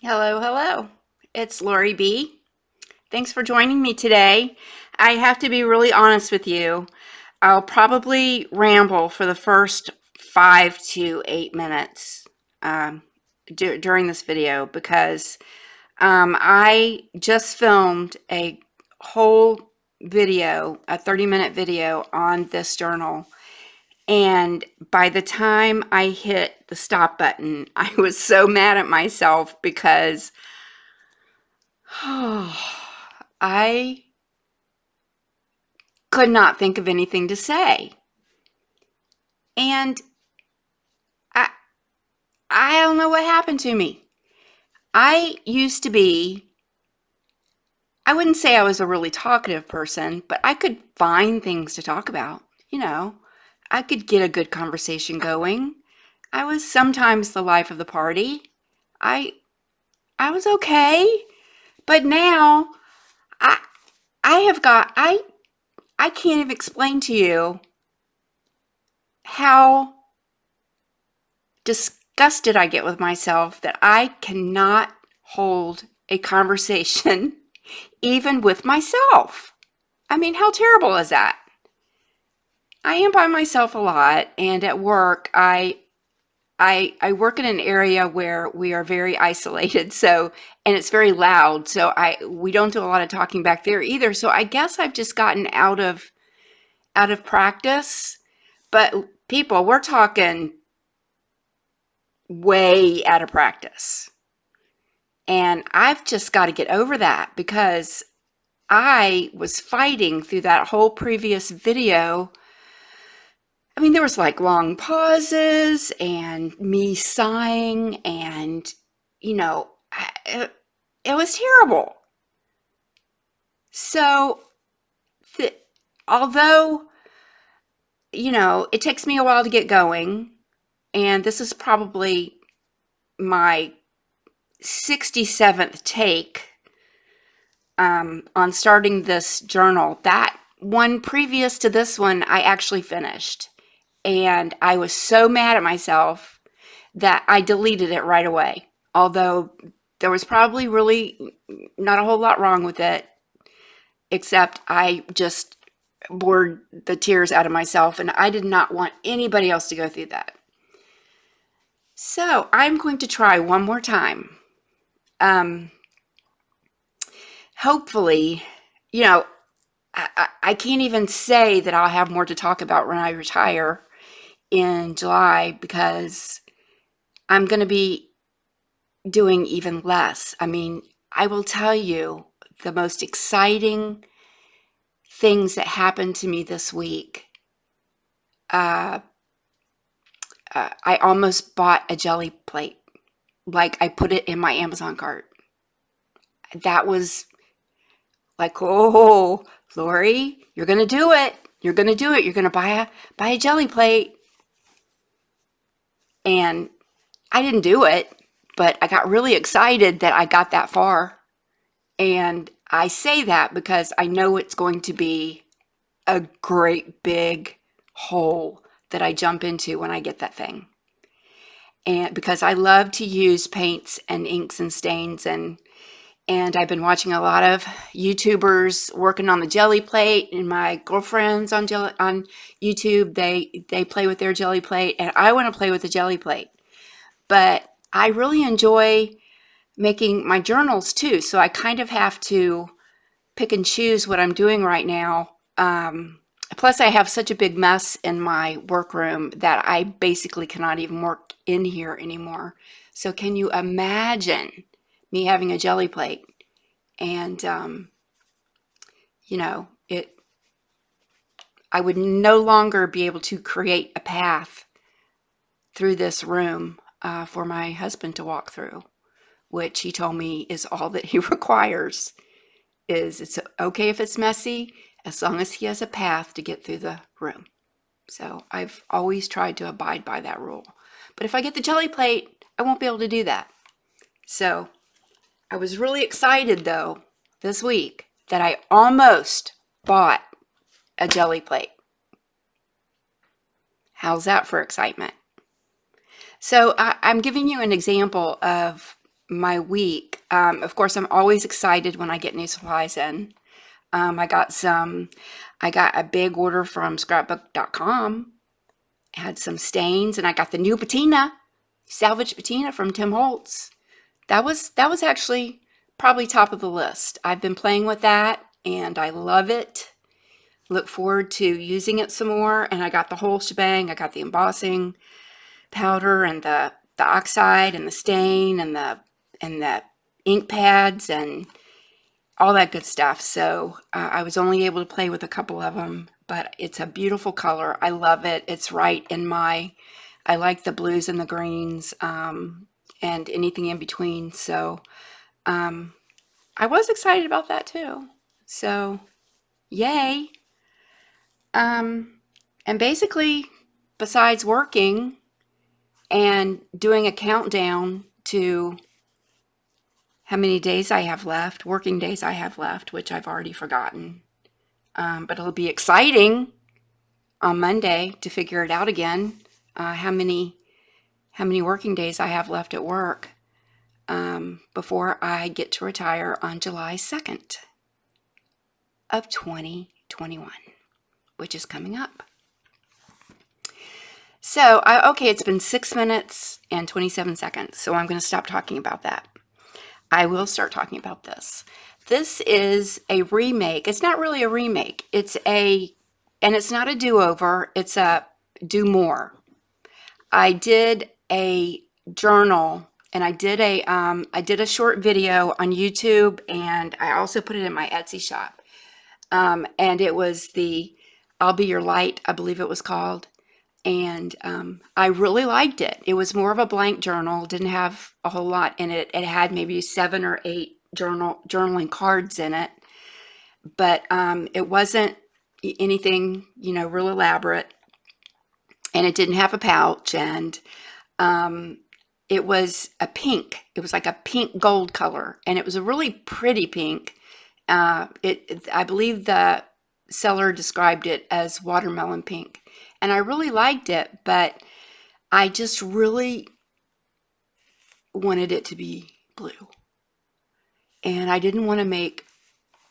Hello, hello. It's Lori B. Thanks for joining me today. I have to be really honest with you. I'll probably ramble for the first 5 to 8 minutes during this video because I just filmed a whole video, a 30-minute video on this journal. And by the time I hit the stop button, I was so mad at myself because I could not think of anything to say. And I I don't know what happened to me. I used to be, I wouldn't say I was a really talkative person, but I could find things to talk about. You know, I could get a good conversation going. I was sometimes the life of the party. I I was okay, but now I I have got I can't even explain to you how disgusted I get with myself that I cannot hold a conversation even with myself. I mean, how terrible is that? I am by myself a lot, and at work, I work in an area where we are very isolated, so and it's very loud, so I we don't do a lot of talking back there either. So I guess I've just gotten out of practice. But people, we're talking way out of practice. And I've just got to get over that because I was fighting through that whole previous video. I mean, there was like long pauses and me sighing, and, you know, it was terrible. So, th- although, it takes me a while to get going, and this is probably my 67th take on starting this journal. That one previous to this one, I actually finished. And I was so mad at myself that I deleted it right away. Although there was probably really not a whole lot wrong with it, except I just bored the tears out of myself, and I did not want anybody else to go through that. So I'm going to try one more time. Um, Hopefully, you know, I can't even say that I'll have more to talk about when I retire in July because I'm going to be doing even less. I mean, I will tell you the most exciting things that happened to me this week. Uh, I almost bought a jelly plate. Like, I put it in my Amazon cart. That was like, oh, Lori, you're going to do it. You're going to do it. You're going to buy a jelly plate. And I didn't do it, but I got really excited that I got that far. And I say that because I know it's going to be a great big hole that I jump into when I get that thing. And because I love to use paints and inks and stains, and I've been watching a lot of YouTubers working on the jelly plate, and my girlfriends on YouTube, they play with their jelly plate, and I want to play with the jelly plate. But I really enjoy making my journals too, so I kind of have to pick and choose what I'm doing right now. Plus, I have such a big mess in my workroom that I basically cannot even work in here anymore. So, can you imagine me having a jelly plate? And, it, I would no longer be able to create a path through this room for my husband to walk through, which he told me is all that he requires. Is it's okay if it's messy as long as he has a path to get through the room. So I've always tried to abide by that rule. But if I get the jelly plate, I won't be able to do that. So I was really excited though this week that I almost bought a jelly plate. How's that for excitement? So I'm giving you an example of my week. Of course, I'm always excited when I get new supplies in. Um, I got some, I got a big order from scrapbook.com. Had some stains, and I got the new patina, salvage patina from Tim Holtz. That was actually probably top of the list. I've been playing with that and I love it. Look forward to using it some more. And I got the whole shebang. I got the embossing powder and the oxide and the stain and the ink pads and all that good stuff. So I was only able to play with a couple of them, but it's a beautiful color. I love it. It's right in my, I like the blues and the greens, and anything in between. So um, I was excited about that too. So yay. Um, and basically, besides working and doing a countdown to how many days I have left, working days I have left, which I've already forgotten. But it'll be exciting on Monday to figure it out again. How many working days I have left at work before I get to retire on July 2nd of 2021, which is coming up. So, okay, it's been 6 minutes and 27 seconds, so I'm going to stop talking about that. I will start talking about this. This is a remake. It's not really a remake. And it's not a do-over. It's a do more. I did a journal and I did a short video on YouTube, and I also put it in my Etsy shop. And it was the I'll Be Your Light, I believe it was called. And I really liked it. It was more of a blank journal, didn't have a whole lot in it. It had maybe 7 or 8 journaling cards in it, but it wasn't anything, real elaborate. And it didn't have a pouch, and it was a pink. It was like a pink gold color, and it was a really pretty pink. I believe the seller described it as watermelon pink, and I really liked it, but I just really wanted it to be blue. And I didn't want to make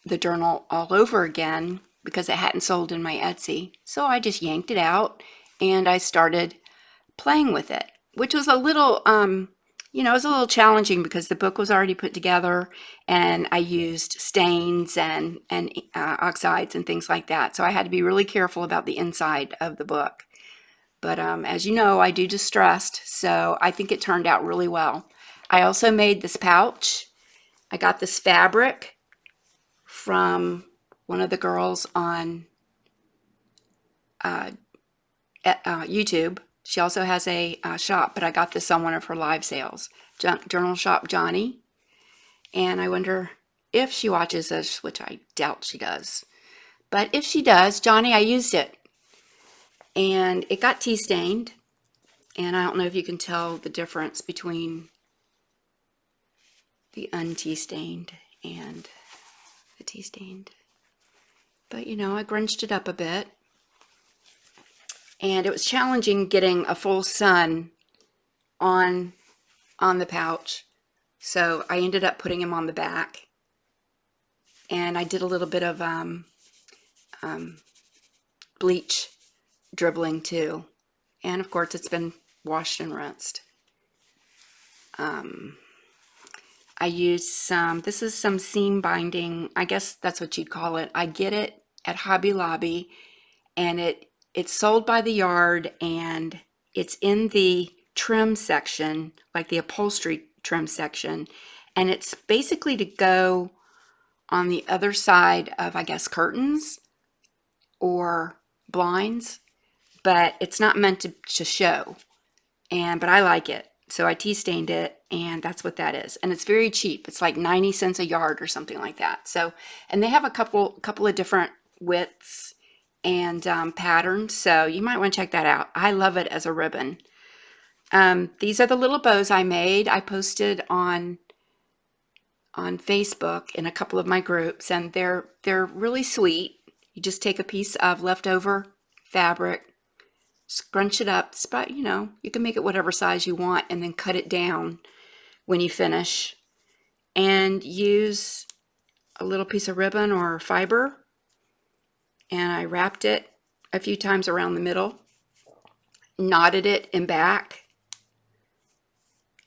the journal all over again because it hadn't sold in my Etsy. So I just yanked it out and I started playing with it, which was a little, it was a little challenging because the book was already put together and I used stains and oxides and things like that. So I had to be really careful about the inside of the book. But as you know, I do distressed, so I think it turned out really well. I also made this pouch. I got this fabric from one of the girls on YouTube. She also has a shop, but I got this on one of her live sales. Journal Shop Johnny. And I wonder if she watches this, which I doubt she does. But if she does, Johnny, I used it. And it got tea stained. And I don't know if you can tell the difference between the un-tea stained and the tea stained. But I grunched it up a bit. And it was challenging getting a full sun on the pouch. So I ended up putting him on the back. And I did a little bit of bleach dribbling too. And of course it's been washed and rinsed. I used this is some seam binding, I guess that's what you'd call it. I get it at Hobby Lobby, and it's sold by the yard, and it's in the trim section, like the upholstery trim section, and it's basically to go on the other side of, I guess, curtains or blinds, but it's not meant to show. But I like it. So I tea stained it, and that's what that is. And it's very cheap. It's like 90 cents a yard or something like that. So, and they have a couple of different widths and patterns. So you might want to check that out. I love it as a ribbon. These are the little bows I made. I posted on Facebook in a couple of my groups, and they're really sweet. You just take a piece of leftover fabric, scrunch it up, you can make it whatever size you want, and then cut it down when you finish, and use a little piece of ribbon or fiber, and I wrapped it a few times around the middle, knotted it in back,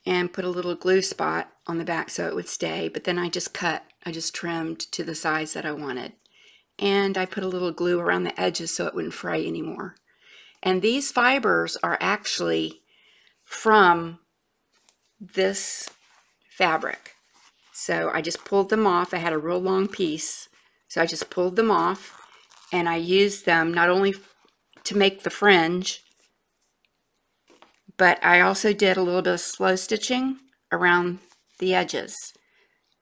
and put a little glue spot on the back so it would stay. But then I just trimmed to the size that I wanted. And I put a little glue around the edges so it wouldn't fray anymore. And these fibers are actually from this fabric. So I just pulled them off. I had a real long piece, so I just pulled them off, and I used them not only to make the fringe, but I also did a little bit of slow stitching around the edges.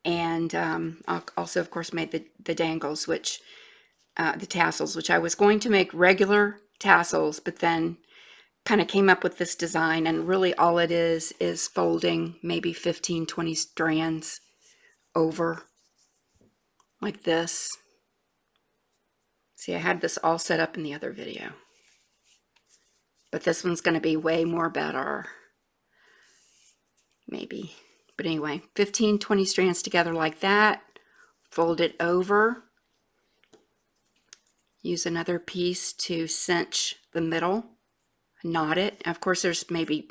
And I also, of course, made the dangles, which the tassels, which I was going to make regular tassels, but then kind of came up with this design, and really all it is folding maybe 15-20 strands over like this. See, I had this all set up in the other video, but this one's going to be way more better, maybe. But anyway, 15-20 strands together like that, fold it over, use another piece to cinch the middle, knot it. Of course, there's maybe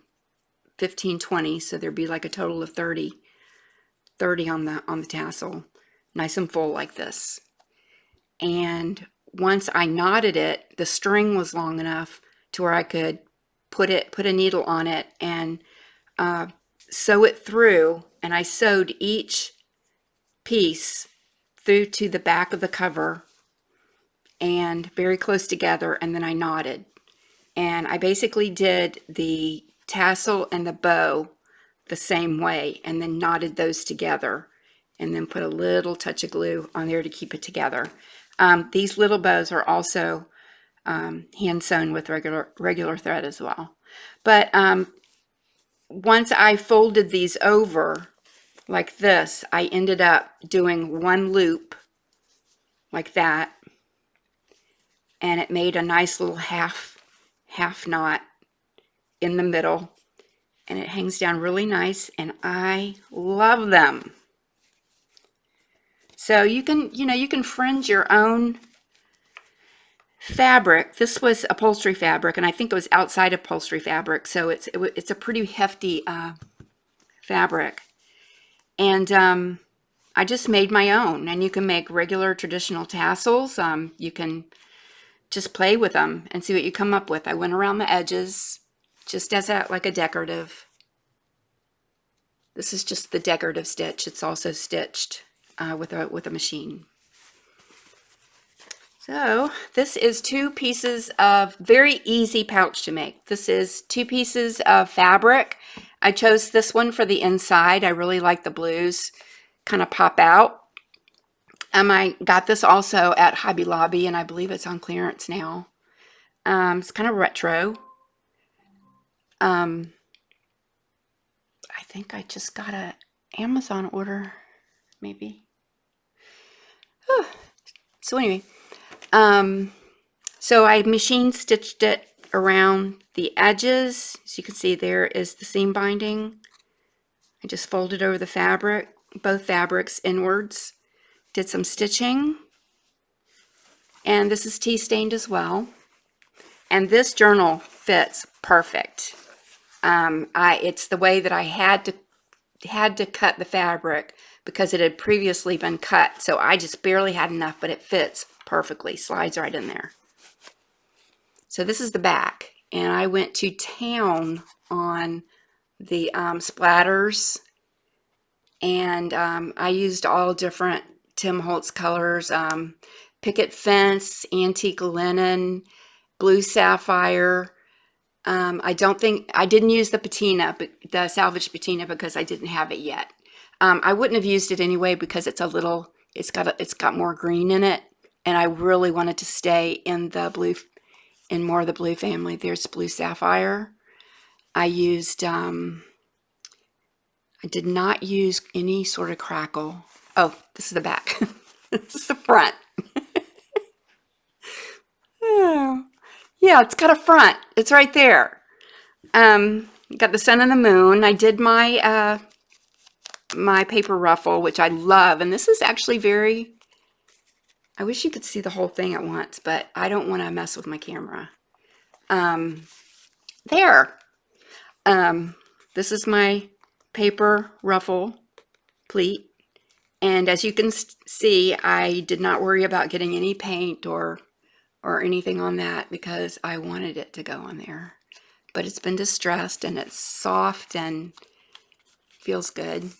15-20, so there'd be like a total of 30 on the tassel, nice and full like this. And once I knotted it, the string was long enough to where I could put a needle on it and sew it through. And I sewed each piece through to the back of the cover and very close together, and then I knotted. And I basically did the tassel and the bow the same way, and then knotted those together, and then put a little touch of glue on there to keep it together. These little bows are also hand sewn with regular thread as well. But once I folded these over like this, I ended up doing one loop like that, and it made a nice little half knot in the middle, and it hangs down really nice, and I love them. So you can fringe your own fabric. This was upholstery fabric, and I think it was outside upholstery fabric, so it's a pretty hefty fabric. And I just made my own, and you can make regular traditional tassels. You can just play with them and see what you come up with. I went around the edges just as like a decorative. This is just the decorative stitch. It's also stitched with a machine. So this is 2 pieces of very easy pouch to make. This is 2 pieces of fabric. I chose this one for the inside. I really like the blues kind of pop out. I got this also at Hobby Lobby, and I believe it's on clearance now. It's kind of retro. I think I just got an Amazon order, maybe. So anyway, so I machine stitched it around the edges. As you can see, there is the seam binding. I just folded over the fabric, both fabrics inwards, did some stitching, and this is tea stained as well. And this journal fits perfect. It's the way that I had to cut the fabric because it had previously been cut, so I just barely had enough, but it fits perfectly, slides right in there. So this is the back, and I went to town on the splatters, and I used all different Tim Holtz colors, picket fence, antique linen, blue sapphire. I didn't use the patina, but the salvage patina, because I didn't have it yet. I wouldn't have used it anyway because it's got more green in it, and I really wanted to stay in more of the blue family. There's blue sapphire. I did not use any sort of crackle. Oh, this is the back. This is the front. Oh, yeah, it's got a front. It's right there. Got the sun and the moon. I did my my paper ruffle, which I love. And this is actually very, I wish you could see the whole thing at once, but I don't want to mess with my camera. There. This is my paper ruffle pleat. And as you can see, I did not worry about getting any paint or anything on that because I wanted it to go on there. But it's been distressed and it's soft and feels good.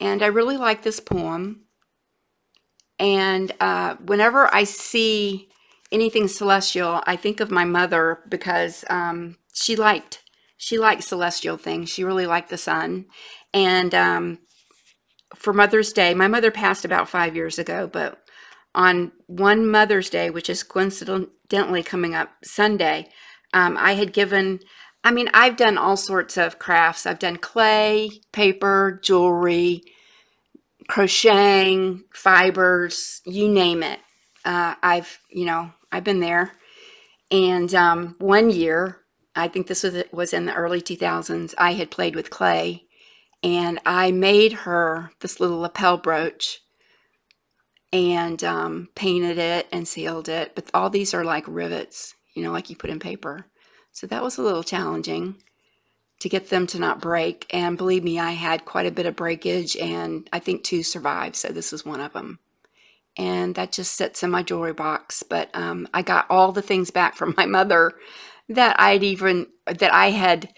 And I really like this poem. And whenever I see anything celestial, I think of my mother because she liked celestial things. She really liked the sun. And for Mother's Day, my mother passed about 5 years ago, but on one Mother's Day, which is coincidentally coming up Sunday, I had given, I mean, I've done all sorts of crafts. I've done clay, paper, jewelry, crocheting, fibers, you name it. I've been there. And one year, I think this was in the early 2000s, I had played with clay and I made her this little lapel brooch and painted it and sealed it. But all these are like rivets, like you put in paper. So that was a little challenging to get them to not break. And believe me, I had quite a bit of breakage and I think 2 survived. So this is one of them. And that just sits in my jewelry box. But I got all the things back from my mother that I had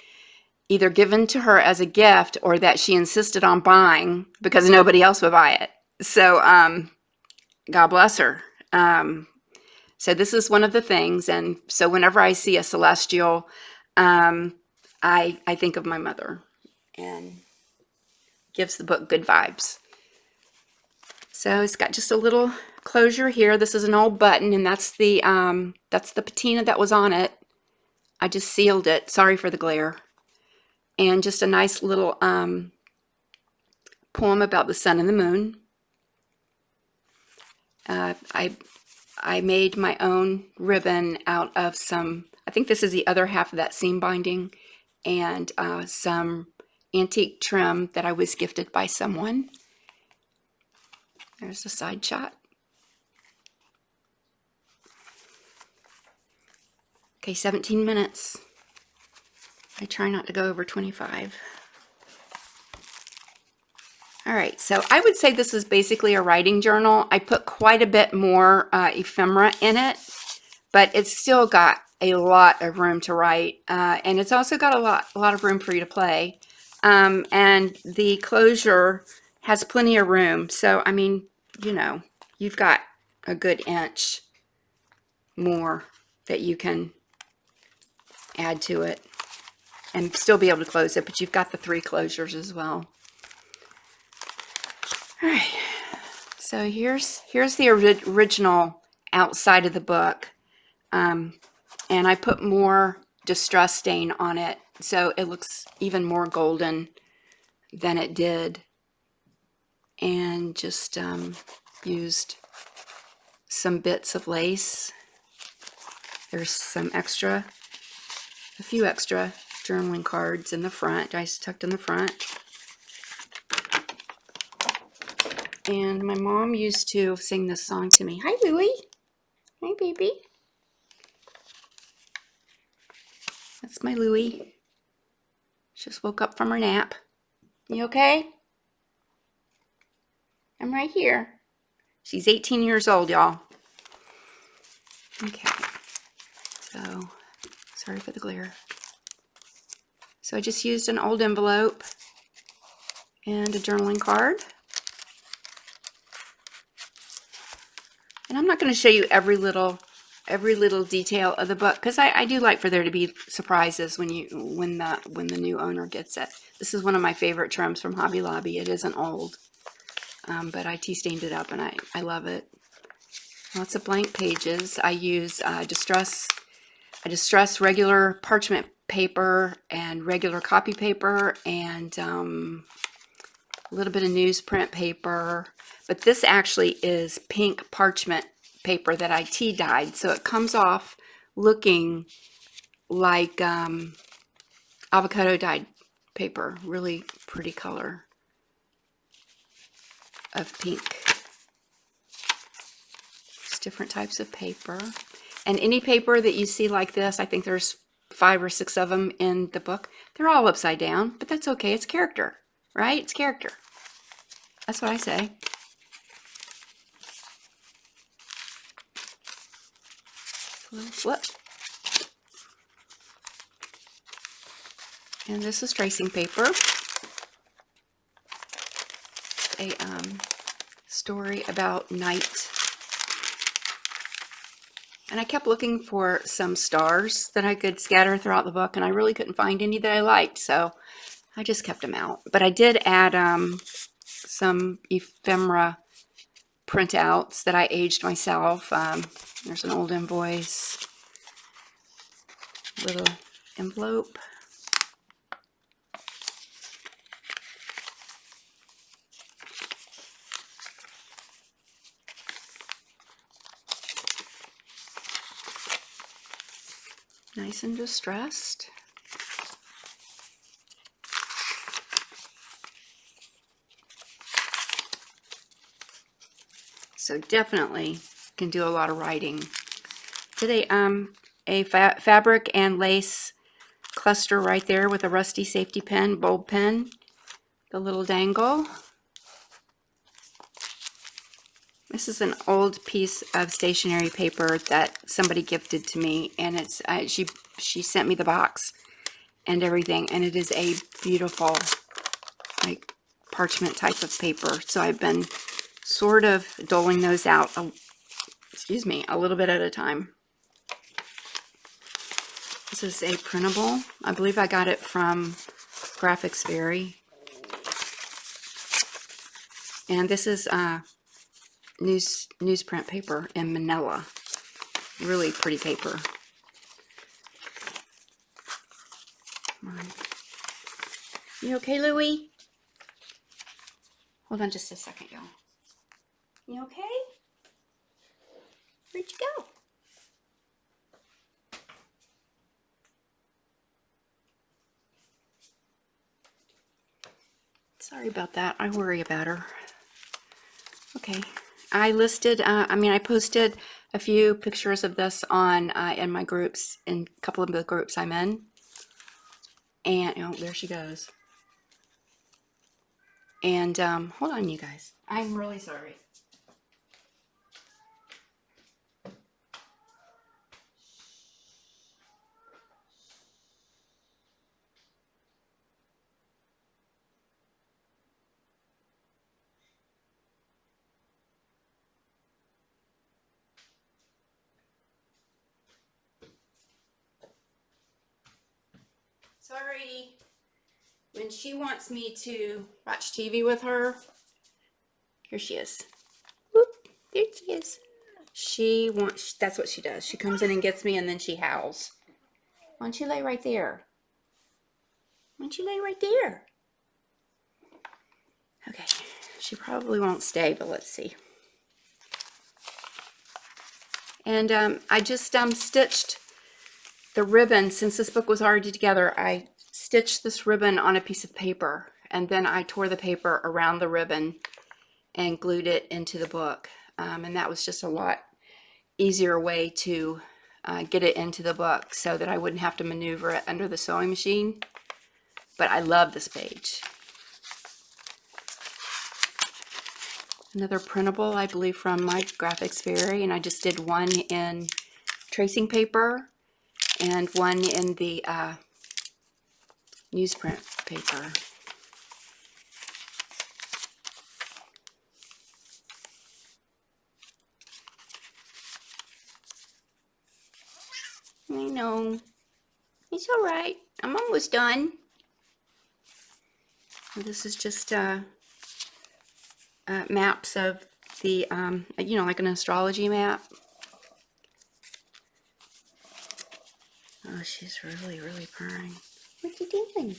either given to her as a gift or that she insisted on buying because nobody else would buy it. So God bless her. So this is one of the things. And so whenever I see a celestial, I think of my mother and gives the book good vibes. So it's got just a little closure here. This is an old button, and that's the patina that was on it. I just sealed it. Sorry for the glare. And just a nice little poem about the sun and the moon. I made my own ribbon out of some, I think this is the other half of that seam binding, and some antique trim that I was gifted by someone. There's a side shot. Okay, 17 minutes. I try not to go over 25. All right, so I would say this is basically a writing journal. I put quite a bit more ephemera in it, but it's still got a lot of room to write, and it's also got a lot of room for you to play. And the closure has plenty of room. So, I mean, you've got a good inch more that you can add to it and still be able to close it, but you've got the 3 closures as well. All right, so here's the original outside of the book, and I put more distress stain on it, so it looks even more golden than it did, and just used some bits of lace. There's a few extra journaling cards in the front. I just tucked in the front. And my mom used to sing this song to me. Hi, Louie. Hi, baby. That's my Louie. She just woke up from her nap. You okay? I'm right here. She's 18 years old, y'all. Okay. So, sorry for the glare. So I just used an old envelope and a journaling card. And I'm not going to show you every little detail of the book because I do like for there to be surprises when the new owner gets it. This is one of my favorite trims from Hobby Lobby. It isn't old, but I tea stained it up and I love it. Lots of blank pages. I use distress regular parchment paper and regular copy paper and a little bit of newsprint paper. But this actually is pink parchment paper that I tea dyed, so it comes off looking like avocado dyed paper. Really pretty color. of pink. Just different types of paper. And any paper that you see like this, I think there's 5 or 6 of them in the book. They're all upside down, but that's okay. It's character, right? It's character. That's what I say. Whoop. And this is tracing paper. A story about night. And I kept looking for some stars that I could scatter throughout the book, and I really couldn't find any that I liked, so I just kept them out. But I did add some ephemera printouts that I aged myself. There's an old invoice, little envelope. Nice and distressed. So definitely can do a lot of writing. Did a fabric and lace cluster right there with a rusty safety pin, bulb pin, the little dangle. This is an old piece of stationery paper that somebody gifted to me, and it's she sent me the box and everything, and it is a beautiful like parchment type of paper. So I've been sort of doling those out, excuse me, a little bit at a time. This is a printable. I believe I got it from Graphics Fairy. And this is newsprint paper in manila. Really pretty paper. Come on. You okay, Louie? Hold on just a second, y'all. You okay? Where'd you go? Sorry about that. I worry about her. Okay. I listed, I posted a few pictures of this on in my groups, in a couple of the groups I'm in. And, oh, there she goes. And, hold on, you guys. I'm really sorry. Sorry. When she wants me to watch TV with her, here she is. Whoop, there she is. That's what she does. She comes in and gets me, and then she howls. Why don't you lay right there? Why don't you lay right there? Okay, she probably won't stay, but let's see. And I just stitched the ribbon. Since this book was already together, I stitched this ribbon on a piece of paper, and then I tore the paper around the ribbon and glued it into the book. And that was just a lot easier way to get it into the book so that I wouldn't have to maneuver it under the sewing machine. But I love this page. Another printable, I believe, from my Graphics Fairy, and I just did one in tracing paper and one in the newsprint paper. I know. It's all right. I'm almost done. This is just maps of the, like an astrology map. Oh, she's really, really purring. What you doing?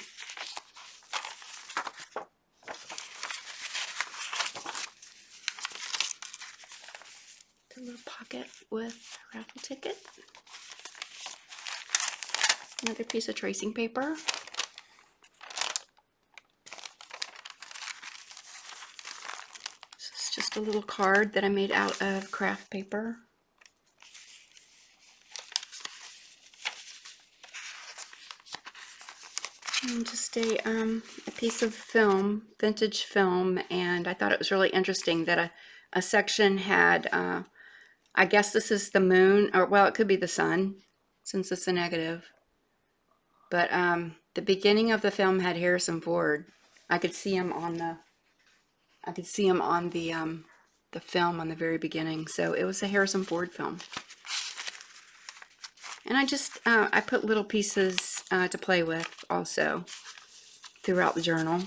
The little pocket with raffle ticket. Another piece of tracing paper. Just a little card that I made out of craft paper. And just a piece of film, vintage film, and I thought it was really interesting that a section had, I guess this is the moon, or well, it could be the sun, since it's a negative. But the beginning of the film had Harrison Ford. I could see him on the film on the very beginning. So it was a Harrison Ford film. And I put little pieces to play with also throughout the journal.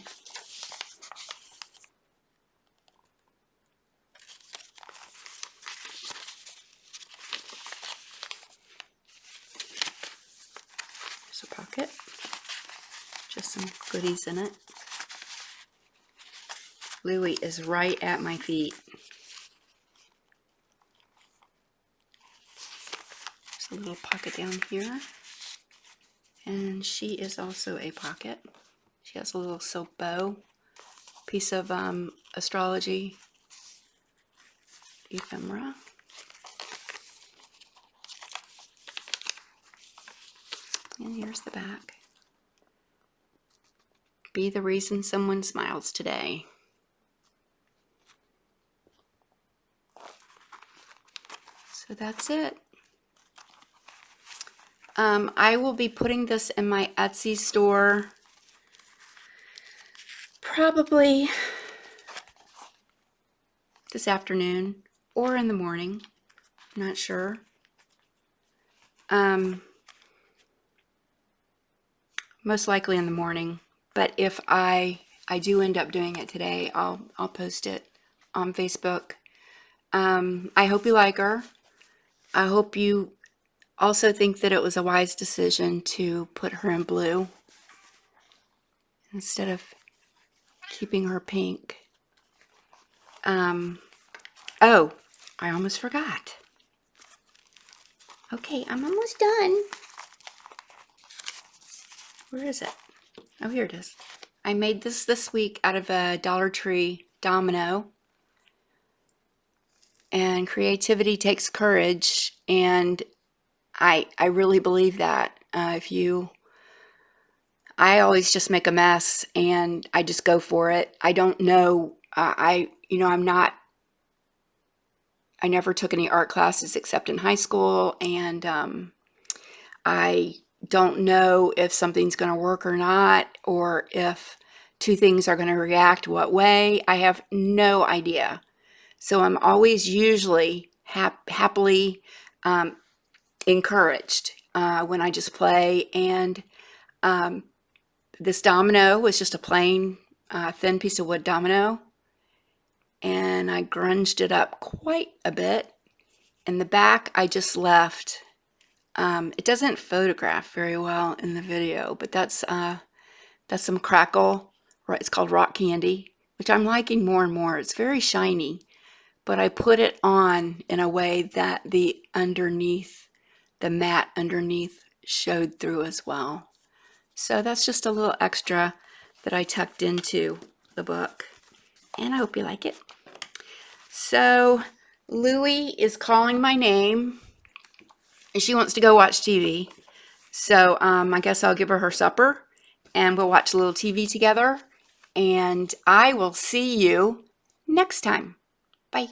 There's a pocket. Just some goodies in it. Louie is right at my feet. There's a little pocket down here. And she is also a pocket. She has a little silk bow, piece of astrology ephemera. And here's the back. Be the reason someone smiles today. So that's it. I will be putting this in my Etsy store probably this afternoon or in the morning. I'm not sure. Most likely in the morning. But if I do end up doing it today, I'll post it on Facebook. I hope you like her. I hope you also think that it was a wise decision to put her in blue instead of keeping her pink. Oh, I almost forgot. Okay, I'm almost done. Where is it? Oh, here it is. I made this week out of a Dollar Tree domino. And creativity takes courage, and I really believe that. I always just make a mess and I just go for it. I don't know. I never took any art classes except in high school, and I don't know if something's going to work or not, or if two things are going to react what way. I have no idea. So I'm always usually happily encouraged when I just play. And this domino was just a plain thin piece of wood domino. And I grunged it up quite a bit. In the back, I just left. It doesn't photograph very well in the video, but that's some crackle. It's called rock candy, which I'm liking more and more. It's very shiny, but I put it on in a way that the mat underneath showed through as well. So that's just a little extra that I tucked into the book, and I hope you like it. So Louie is calling my name, and she wants to go watch TV. So I guess I'll give her supper, and we'll watch a little TV together, and I will see you next time. Bye.